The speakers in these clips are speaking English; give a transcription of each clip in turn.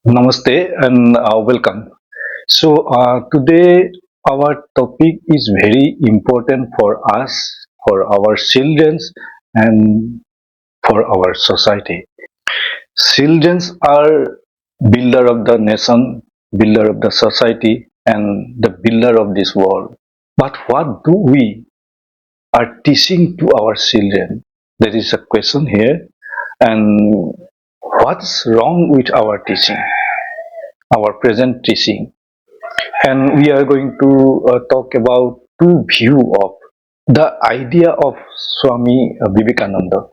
Namaste and welcome. Today our topic is very important for us, for our children, and for our society. Children are builder of the nation, builder of the society, and the builder of this world. But what do we are teaching to our children? There is a question here, and what's wrong with our teaching, our present teaching? And we are going to talk about two view of the idea of Swami Vivekananda.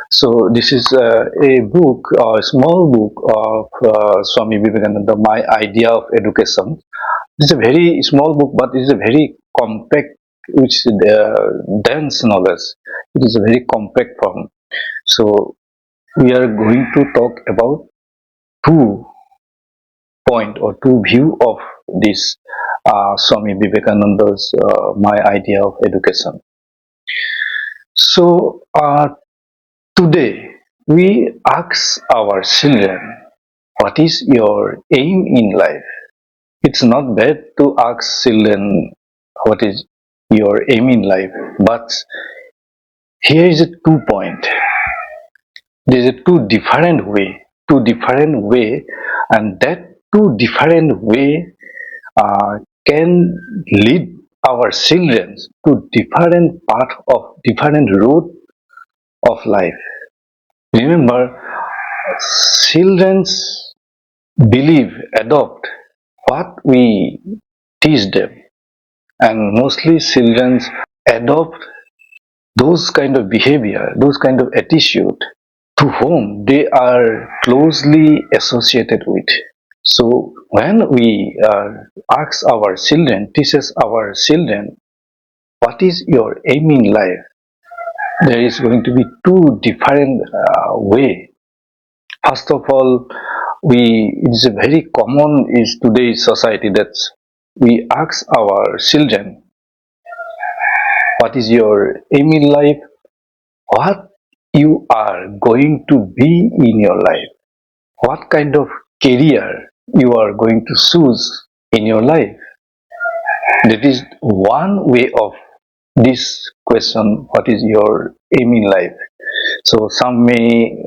So this is a book, a small book of Swami Vivekananda, My Idea of Education. It's a very small book, but it's a very compact, which dense knowledge. It is a very compact form. So we are going to talk about two point or two view of this Swami Vivekananda's My Idea of Education. So today we ask our children, what is your aim in life? It's not bad to ask children what is your aim in life, but here is a two point. There is a two different way, and that two different way can lead our children to different path of different route of life. Remember, children believe, adopt what we teach them, and mostly children adopt those kind of behavior, those kind of attitude to whom they are closely associated with. So when we ask our children, teaches our children, what is your aim in life? There is going to be two different way. First of all, it is a very common is today's society that we ask our children, what is your aim in life? What you are going to be in your life? What kind of career you are going to choose in your life? That is one way of this question, what is your aim in life? So some may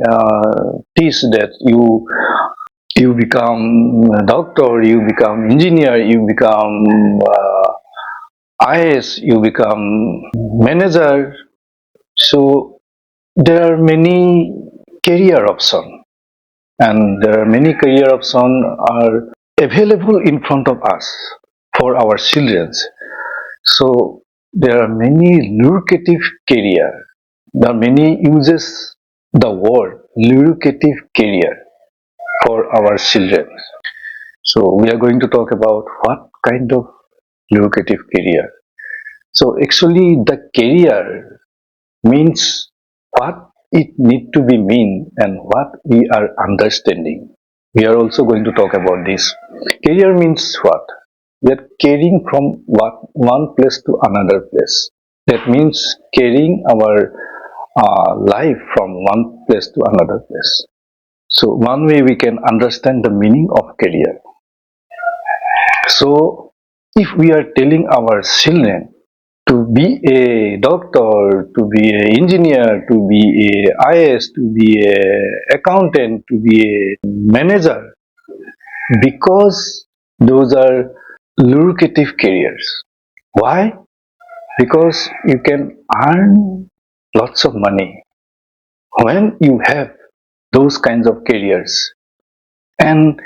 teach that you become a doctor, you become engineer, you become IS, you become manager. So there are many career options, and there are many career options are available in front of us for our children. So there are many lucrative career. There are many uses the word lucrative career for our children. So we are going to talk about what kind of lucrative career. So actually the career means what it need to be mean and what we are understanding. We are also going to talk about this. Career means what? We are carrying from one place to another place. That means carrying our life from one place to another place. So one way we can understand the meaning of career. So if we are telling our children to be a doctor, to be an engineer, to be a IS, to be a accountant, to be a manager, because those are lucrative careers. Why? Because you can earn lots of money when you have those kinds of careers, and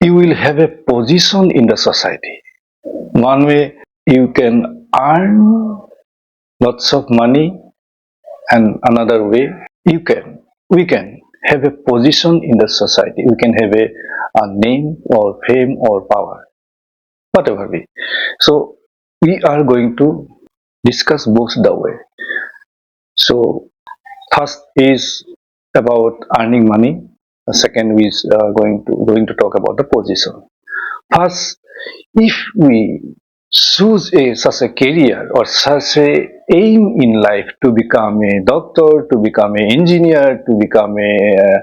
you will have a position in the society. One way you can earn lots of money, and another way we can have a position in the society. We can have a name or fame or power, whatever be. So we are going to discuss both the way. So first is about earning money. The second is going to talk about the position. First, if we choose such a career or such a aim in life to become a doctor, to become an engineer, to become a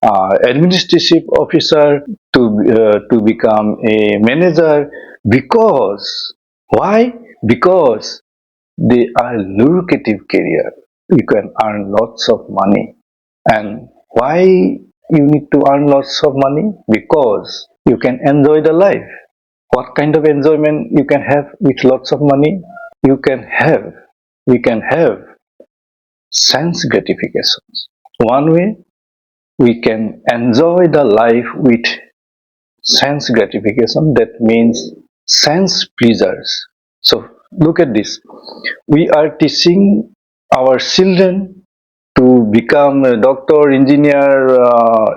administrative officer to become a manager. Because why? Because they are lucrative career. You can earn lots of money. And why you need to earn lots of money? Because you can enjoy the life. What kind of enjoyment you can have with lots of money? You can have, we can have sense gratifications. One way, we can enjoy the life with sense gratification, that means sense pleasures. So look at this. We are teaching our children to become a doctor, engineer,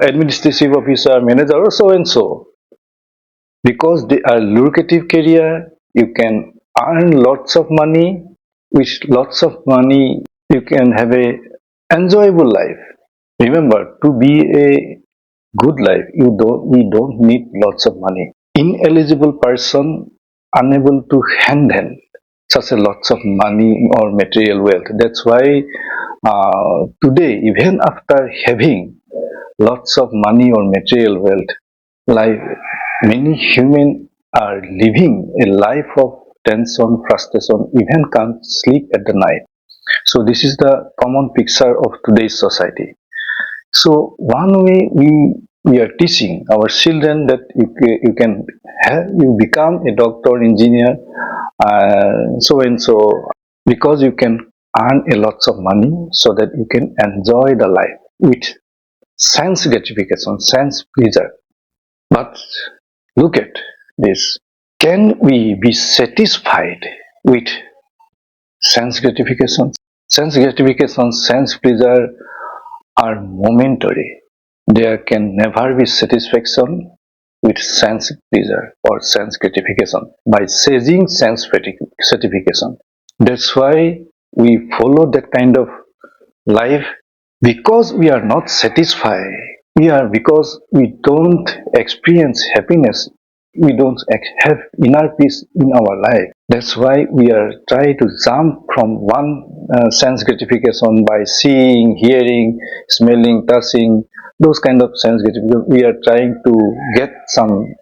administrative officer, manager, or so and so. Because they are lucrative career, you can earn lots of money. With lots of money, you can have a enjoyable life. Remember, to be a good life, we don't need lots of money. Ineligible person unable to handle such a lots of money or material wealth. That's why today, even after having lots of money or material wealth, like many humans are living a life of tension, frustration, even can't sleep at the night. So this is the common picture of today's society. So one way we are teaching our children that you can have, you become a doctor, engineer, so and so, because you can earn a lots of money, so that you can enjoy the life with sense gratification, sense pleasure. But look at this. Can we be satisfied with sense gratification? Sense gratification, sense pleasure are momentary. There can never be satisfaction with sense pleasure or sense gratification by chasing sense gratification. That's why we follow that kind of life, because we are not satisfied. Because we don't experience happiness, we don't have inner peace in our life. That's why we are trying to jump from one sense gratification by seeing, hearing, smelling, touching, those kind of sense gratification. We are trying to get some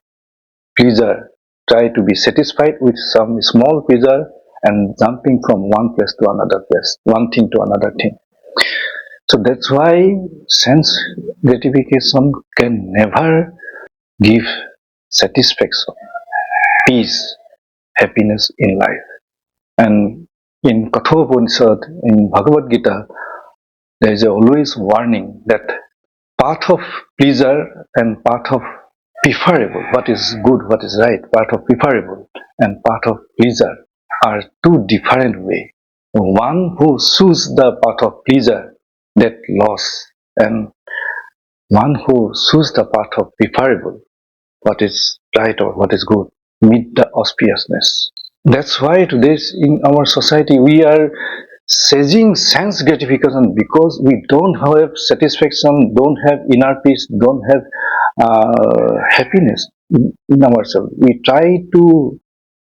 pleasure, try to be satisfied with some small pleasure, and jumping from one place to another place, one thing to another thing. So that's why sense gratification can never give satisfaction, peace, happiness in life. And in Kathopanishad, in Bhagavad Gita, there is always warning that path of pleasure and path of preferable, what is good, what is right, path of preferable and path of pleasure are two different ways. One who chooses the path of pleasure, that loss, and one who chooses the path of preferable, what is right or what is good, meet the auspiciousness. That's why today in our society we are chasing sense gratification, because we don't have satisfaction, don't have inner peace, don't have happiness in ourselves. We try to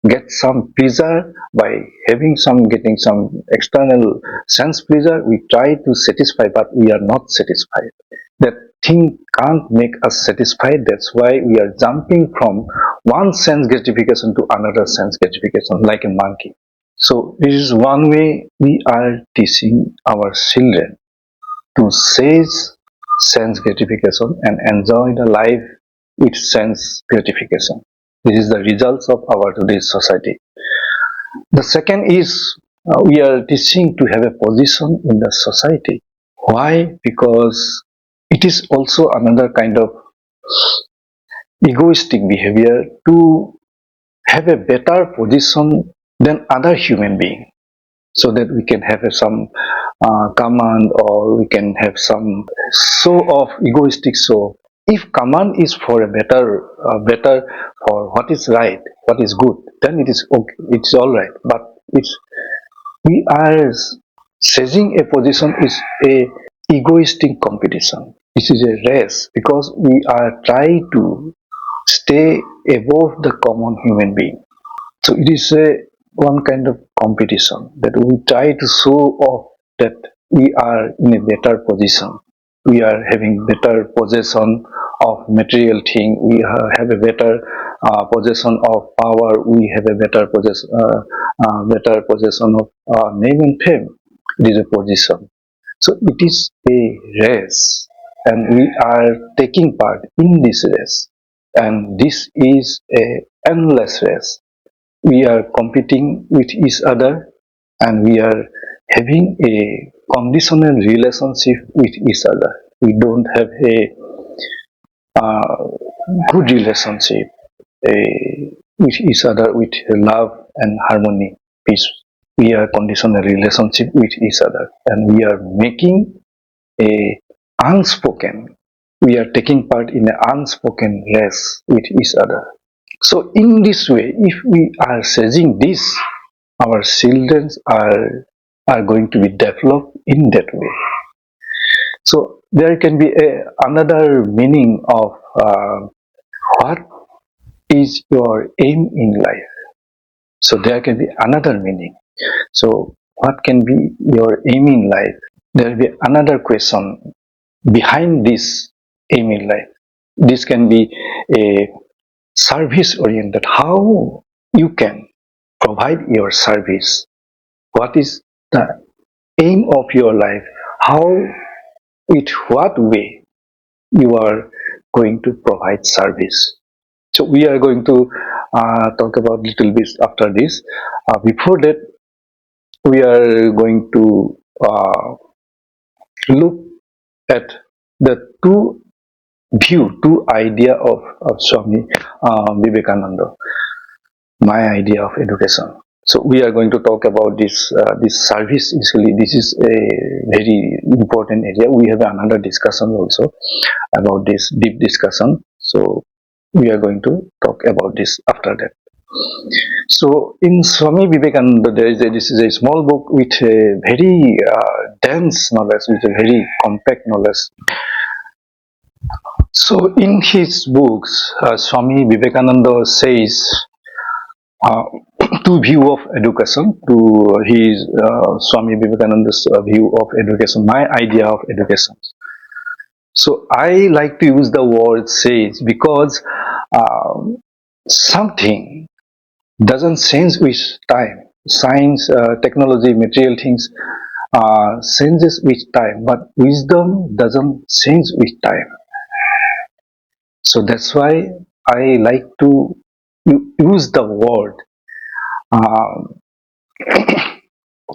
get some pleasure by getting some external sense pleasure. We try to satisfy, but we are not satisfied. That thing can't make us satisfied. That's why we are jumping from one sense gratification to another sense gratification, like a monkey. So this is one way we are teaching our children to seize sense gratification and enjoy the life with sense gratification. This is the results of our today's society. The second is we are teaching to have a position in the society. Why? Because it is also another kind of egoistic behavior to have a better position than other human being, so that we can have some command, or we can have some show of egoistic show. If command is for a better for what is right, what is good, then it is okay, it's all right. But it's we are seizing a position is a egoistic competition. This is a race, because we are trying to stay above the common human being. So it is a one kind of competition that we try to show off that we are in a better position. we are having better possession of material thing, we have a better possession of power, we have a better possession of name and fame. It is a position. So it is a race, and we are taking part in this race, and this is a endless race. We are competing with each other, and we are having a conditional relationship with each other. We don't have a good relationship with each other with love and harmony, peace. We are conditional relationship with each other, and we are making a unspoken. We are taking part in an unspoken race with each other. So in this way, if we are saying this, our children are going to be developed in that way. So there can be another meaning of what is your aim in life. So there can be another meaning. So what can be your aim in life? There will be another question behind this aim in life. This can be a service oriented. How you can provide your service? What is the aim of your life? How, with what way you are going to provide service? So we are going to talk about little bit after this. Before that, we are going to look at the two idea of Swami Vivekananda, my idea of education. So we are going to talk about this service. Usually, this is a very important area. We have another discussion also about this deep discussion. So we are going to talk about this after that. So in Swami Vivekananda, this is a small book with a very dense knowledge, with a very compact knowledge. So in his books, Swami Vivekananda says uh, to view of education, to his Swami Vivekananda's view of education, my idea of education. So I like to use the word says because something doesn't change with time. Science, technology, material things changes with time, but wisdom doesn't change with time. So that's why I like to use the word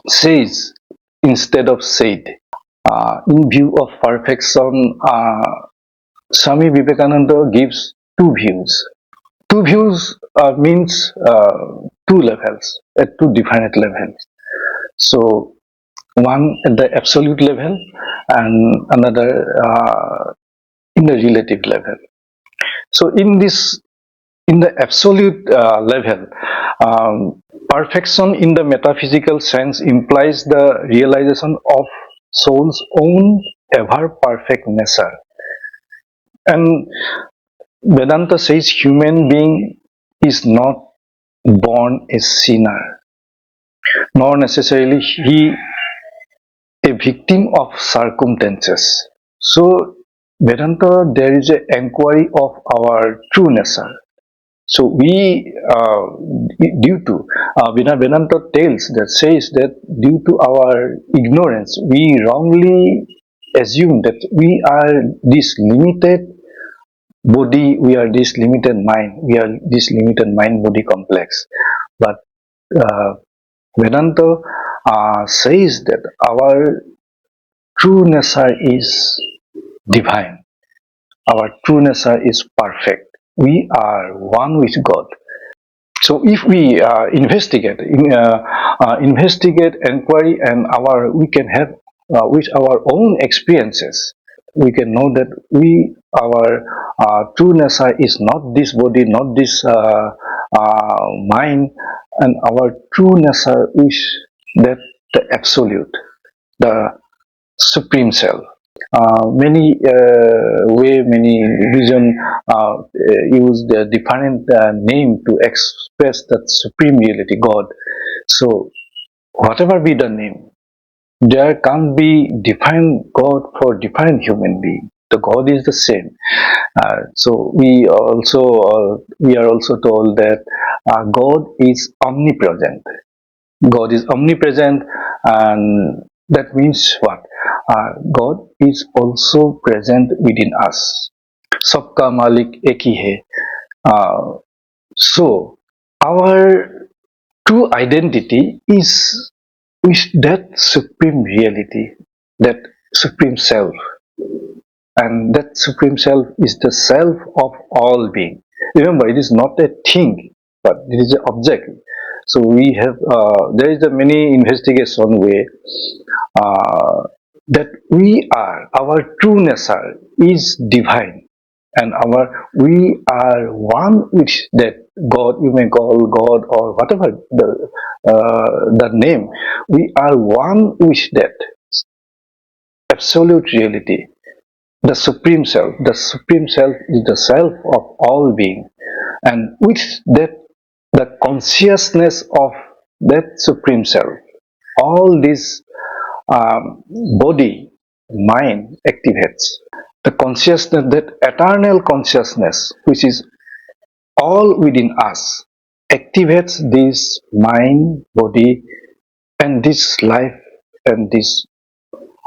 says instead of said. In view of perfection, Swami Vivekananda gives two views. Two views means two levels, at two different levels. So one at the absolute level and another in the relative level. So in the absolute level, perfection in the metaphysical sense implies the realization of soul's own ever perfect nature. And Vedanta says human being is not born a sinner, nor necessarily he a victim of circumstances. So Vedanta, there is an inquiry of our true nature. So we, due to Vedanta tells that says that due to our ignorance, we wrongly assume that we are this limited body, we are this limited mind, we are this limited mind-body complex. But uh, Vedanta says that our true nature is divine. Our true nature is perfect. We are one with God. So if we investigate, inquiry, and we can have with our own experiences, we can know that our true nature is not this body, not this mind, and our true nature is that the absolute, the supreme self. Many religion use the different name to express that supreme reality, God. So whatever be the name, There can't be different God for different human being. The God is the same. So we are also told that God is omnipresent. God is omnipresent, and that means what? God is also present within us. Sabka Malik Ek hi hai. So our true identity is with that supreme reality, that supreme self, and that supreme self is the self of all being. Remember, it is not a thing, but it is an object. So we have there is a many investigation way that we are, our true nature is divine, and our we are one with that God. You may call God or whatever the name. We are one with that absolute reality, the supreme self. The supreme self is the self of all being, and with that, the consciousness of that supreme self, all this body, mind activates. The consciousness, that eternal consciousness, which is all within us, activates this mind, body, and this life and this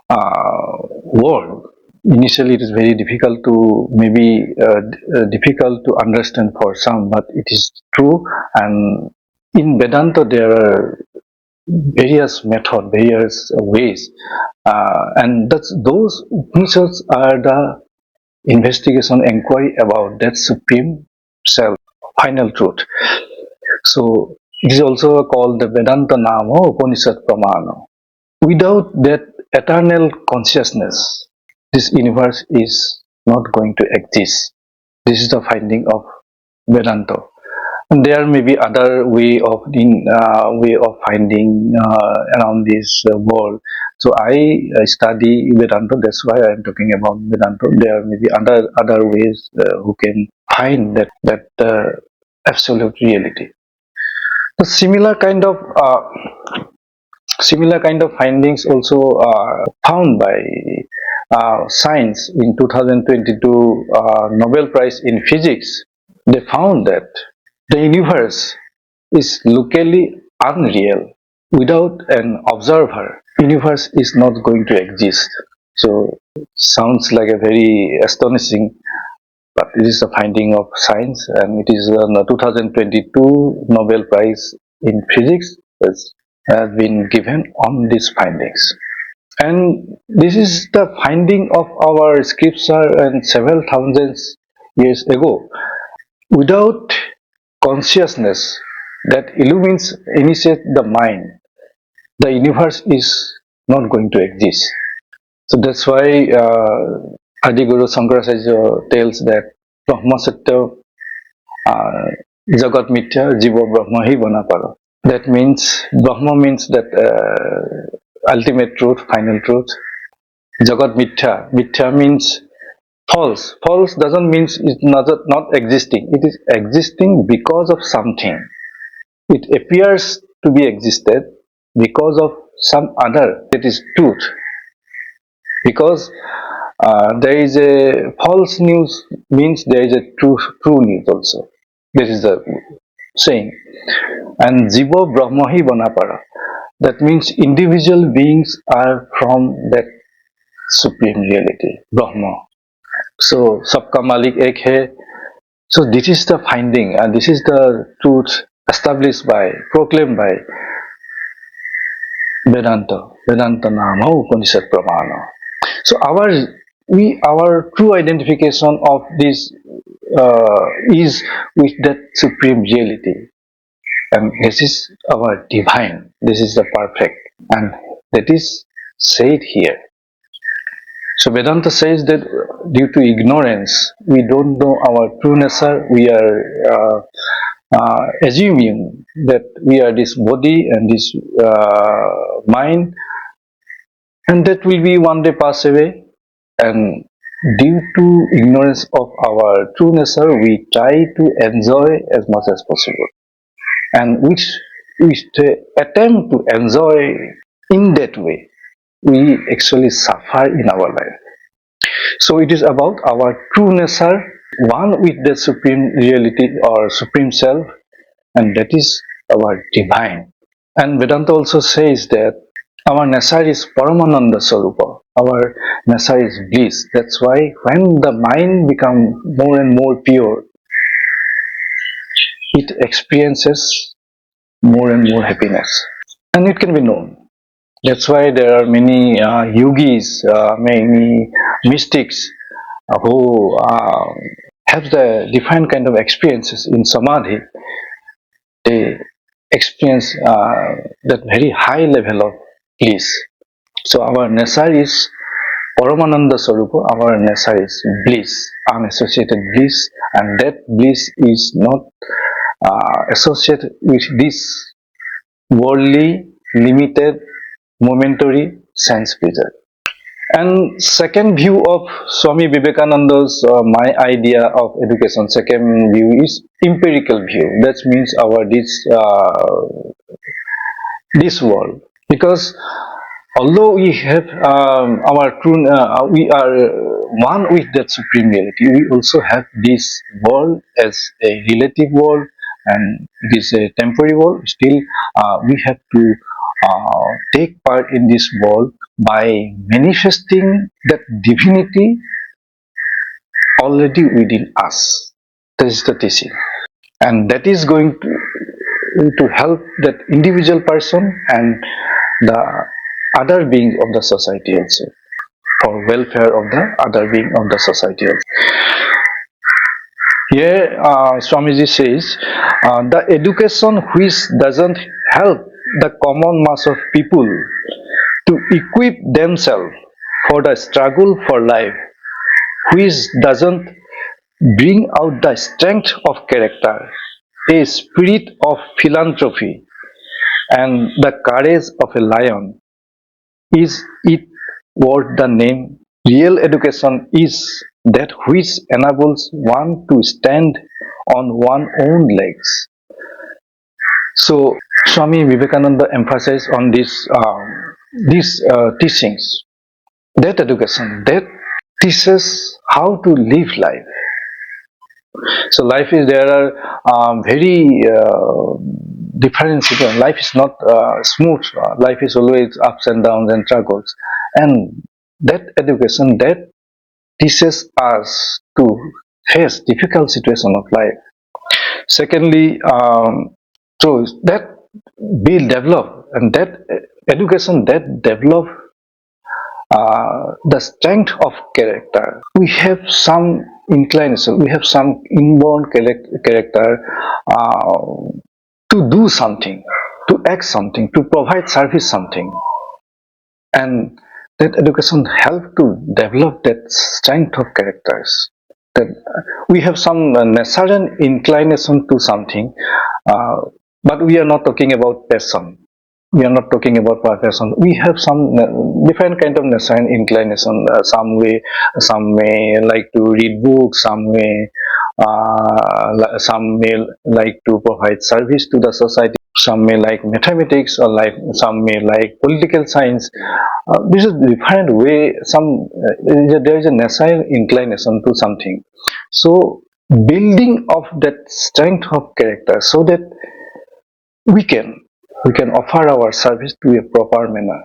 world. Initially, it is very difficult to difficult to understand for some, but it is true. And in Vedanta, there are various methods, various ways, and those Upanishads are the investigation, inquiry about that supreme self, final truth. So it is also called the Vedanta Nama Upanishad Pramana. Without that eternal consciousness, this universe is not going to exist. This is the finding of Vedanta. And there may be other way of finding around this world. So I study Vedanta. That's why I am talking about Vedanta. There may be other ways who can find that absolute reality. The similar kind of findings also are found by science in 2022 Nobel Prize in Physics. They found that the universe is locally unreal. Without an observer, universe is not going to exist. So sounds like a very astonishing, but it is a finding of science, and it is the 2022 Nobel Prize in Physics has been given on these findings. And this is the finding of our scripture and several thousands years ago. Without consciousness that illumines, initiates the mind, the universe is not going to exist. So that's why Adiguru Sankaracharya tells that Brahma Satya Jagat Mithya Jiva Brahma Hi Banapara. That means Brahma means that ultimate truth, final truth. Jagat Mithya. Mithya means false. False doesn't mean it's not existing. It is existing because of something. It appears to be existed because of some other, that is truth. Because there is a false news means there is a true news also. This is the saying. And Jiva Brahmahi Banapara. That means individual beings are from that supreme reality, Brahma. So Sabka Malik Ek hai. So this is the finding, and this is the truth established by, proclaimed by Vedanta Nama Upanishad Pramana. So our true identification of this is with that supreme reality, and this is our divine. This is the perfect, and that is said here. So Vedanta says that due to ignorance, we don't know our true nature. We are assuming that we are this body and this mind, and that will be one day pass away. And due to ignorance of our true nature, we try to enjoy as much as possible, and which we attempt to enjoy in that way. we actually suffer in our life. So it is about our true nature, one with the supreme reality or supreme self, and that is our divine. And Vedanta also says that our nature is Paramananda Sarupa. Our nature is bliss. That's why when the mind becomes more and more pure, it experiences more and more happiness. And it can be known. That's why there are many yogis, many mystics who have the different kind of experiences in samadhi. They experience that very high level of bliss. So our nature is Paramananda Sarupa, our nature is bliss, unassociated bliss, and that bliss is not associated with this worldly, limited, momentary sense pleasure. And second view of Swami Vivekananda's my idea of education, second view is empirical view. That means our this world, because although we have our true, we are one with that supreme reality, we also have this world as a relative world, and it is a temporary world. Still, we have to take part in this world by manifesting that divinity already within us. That is the teaching, and that is going to help that individual person and the other beings of the society also, for welfare of the other being of the society also. Here Swamiji says the education which doesn't help the common mass of people to equip themselves for the struggle for life, which doesn't bring out the strength of character, a spirit of philanthropy, and the courage of a lion, is it worth the name? Real education is that which enables one to stand on one's own legs. So Swami Vivekananda emphasized on these teachings. That education that teaches how to live life. So life is, there are very different situations. Life is not smooth. Life is always ups and downs and struggles. And that education that teaches us to face difficult situation of life. Secondly, so that will develop, and that education that develop the strength of character. We have some inclination, we have some inborn character to do something, to act something, to provide service something, and that education help to develop that strength of characters. That we have some natural inclination to something, but we are not talking about passion. We are not talking about passion. We have some different kind of natural inclination. Some may like to read books. Some may like to provide service to the society. Some may like mathematics, or like some may like political science. This is different way. There is a natural inclination to something. So building of that strength of character, so that we can offer our service to a proper manner,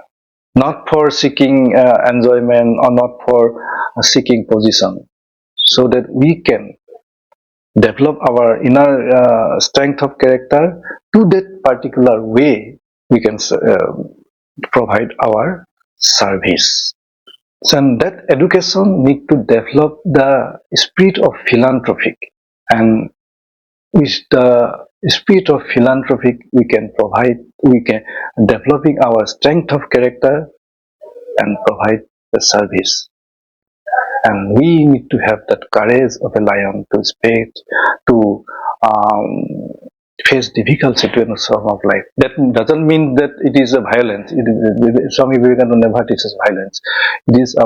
not for seeking enjoyment, or not for seeking position, so that we can develop our inner strength of character. To that particular way we can provide our service. So, and that education need to develop the spirit of philanthropic, and with the spirit of philanthropic we can developing our strength of character and provide the service. And we need to have that courage of a lion to speak, to face difficult situations of life. That doesn't mean that it is a violence. Swami Vivekananda never teaches violence. It is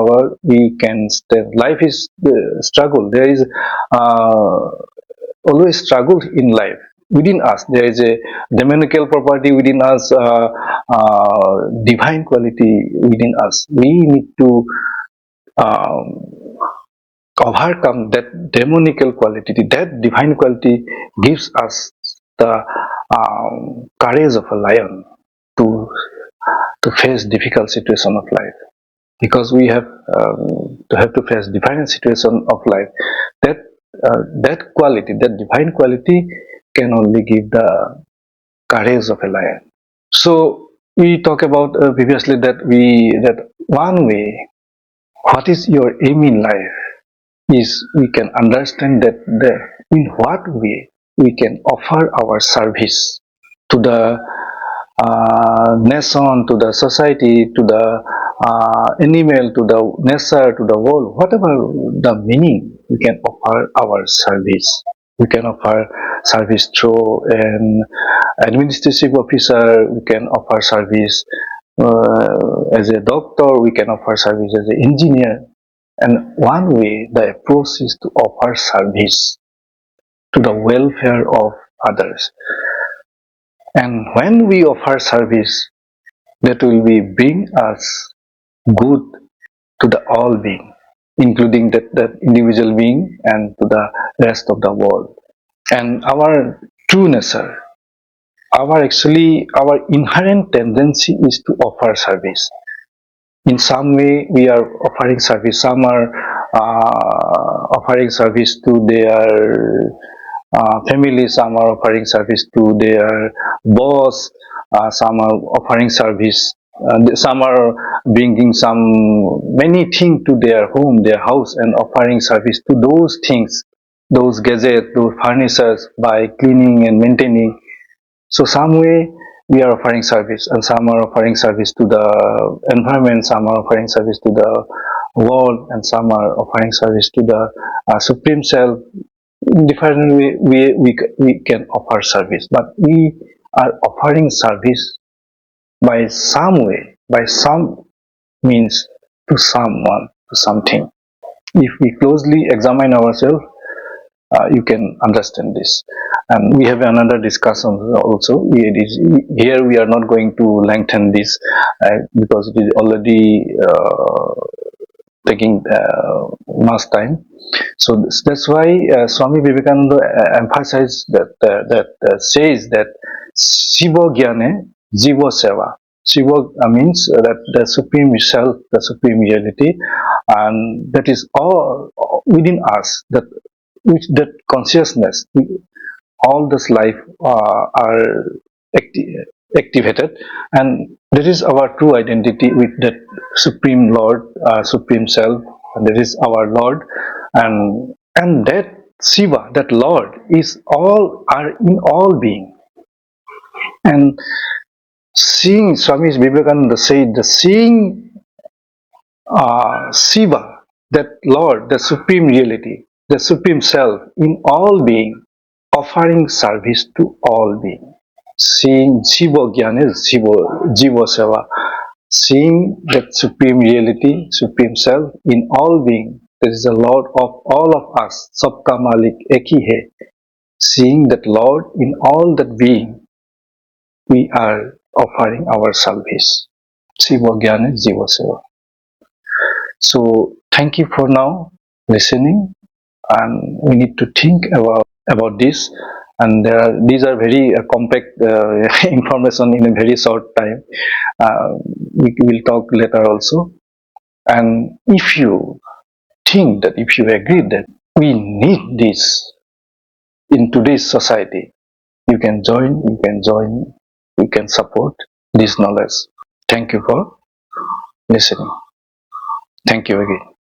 we can stand. Life is struggle. There is always struggle in life. within us. There is a demonical property within us, divine quality within us. We need to um, overcome that demonical quality. That divine quality gives us the courage of a lion to face difficult situation of life, because we have to face different situation of life. That that quality, that divine quality, can only give the courage of a lion. So we talk about previously that one way, what is your aim in life, is we can understand that in what way we can offer our service to the nation, to the society, to the animal, to the nature, to the world, whatever the meaning, we can offer our service. We can offer service through an administrative officer, we can offer service as a doctor, we can offer service as an engineer. And one way, the approach is to offer service to the welfare of others. And when we offer service, that will be bring us good to the all being, including that individual being and to the rest of the world. And our true nature, our inherent tendency is to offer service. In some way we are offering service. Some are offering service to their family, some are offering service to their boss, some are offering service, some are bringing some many things to their home, their house, and offering service to those things, those gadgets, those furnitures, by cleaning and maintaining. So some way we are offering service, and some are offering service to the environment, some are offering service to the world, and some are offering service to the supreme self. In different way we can offer service, but we are offering service by some way, by some means, to someone, to something. If we closely examine ourselves, you can understand this. And we have another discussion also. Here we are not going to lengthen this because it is already taking much time. So that's why Swami Vivekananda emphasized that says that Shiva Gyane Jiva Seva. Shiva means that the supreme self, the supreme reality, and that is all within us. That consciousness, all this life are activated, and that is our true identity with that supreme Lord, supreme self, and that is our Lord, and that Shiva, that Lord, is all, are in all being. And seeing, Swami Vivekananda said, the seeing Shiva, that Lord, the supreme reality, the supreme self in all being, offering service to all being. Seeing Shiva Gyan is Jiva Seva. Seeing that supreme reality, supreme self in all being, that is the Lord of all of us, Sabka Malik Ek hi hai. Seeing that Lord in all that being, we are offering our service. Shiva Gyan is Jiva Seva. So thank you for now listening, and we need to think about this. And these are very compact information in a very short time. We will talk later also. And if you think that, if you agree that we need this in today's society, you can join, you can support this knowledge. Thank you for listening. Thank you again.